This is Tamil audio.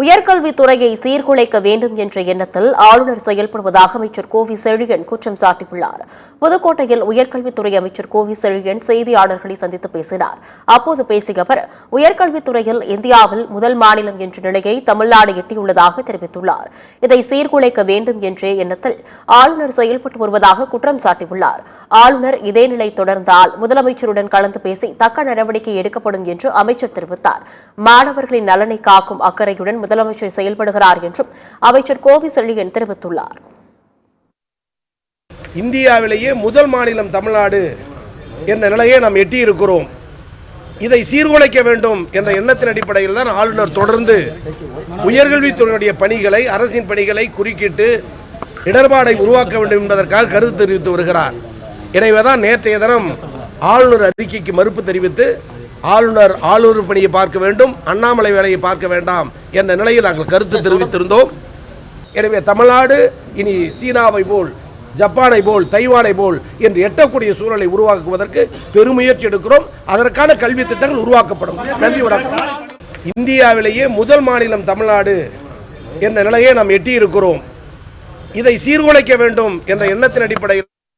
உயர்கல்வித்துறையை சீர்குலைக்க வேண்டும் என்ற எண்ணத்தில் ஆளுநர் செயல்படுவதாக அமைச்சர் கோவி செழியன் குற்றம் சாட்டியுள்ளார். புதுக்கோட்டையில் உயர்கல்வித்துறை அமைச்சர் கோவி செழியன் செய்தியாளர்களை சந்தித்து பேசினார். அப்போது பேசிய அவர், உயர்கல்வித்துறையில் இந்தியாவில் முதல் மாநிலம் என்ற நிலையை தமிழ்நாடு எட்டியுள்ளதாக தெரிவித்துள்ளார். இதை சீர்குலைக்க வேண்டும் என்ற எண்ணத்தில் ஆளுநர் செயல்பட்டு வருவதாக குற்றம் சாட்டியுள்ளார். ஆளுநர் இதே நிலை தொடர்ந்தால் முதலமைச்சருடன் கலந்து பேசி தக்க நடவடிக்கை எடுக்கப்படும் என்று அமைச்சர் தெரிவித்தார். மாணவர்களின் நலனை காக்கும் அக்கறையுடன் முதலமைச்சர் செயல்படுகிறார் என்றும் அமைச்சர் கோவி செழியன் தெரிவித்துள்ளார். இந்தியாவிலேயே முதல் மாநிலம் தமிழ்நாடு என்ற நிலையை நாம் எட்டியிருக்கிறோம். இதை சீர்குலைக்க வேண்டும் என்ற எண்ணத்தின் அடிப்படையில் தான் ஆளுநர் தொடர்ந்து உயர்கல்வித்துறையினுடைய பணிகளை, அரசின் பணிகளை குறுக்கிட்டு இடர்பாடை உருவாக்க வேண்டும் என்பதற்காக கருத்து தெரிவித்து வருகிறார். எனவேதான் நேற்றைய தினம் ஆளுநர் அறிக்கைக்கு மறுப்பு தெரிவித்து ஆளுநர் பணியை பார்க்க வேண்டும், அண்ணாமலை வேலையை பார்க்க வேண்டாம் என்ற நிலையில் நாங்கள் கருத்து தெரிவித்திருந்தோம். எனவே தமிழ்நாடு இனி சீனாவை போல், ஜப்பானை போல், தைவானை போல் என்று எட்டக்கூடிய சூழலை உருவாக்குவதற்கு பெருமுயற்சி எடுக்கிறோம். அதற்கான கல்வி திட்டங்கள் உருவாக்கப்படும். நன்றி, வணக்கம். இந்தியாவிலேயே முதல் மாநிலம் தமிழ்நாடு என்ற நிலையை நாம் எட்டியிருக்கிறோம். இதை சீர்குலைக்க வேண்டும் என்ற எண்ணத்தின் அடிப்படையில்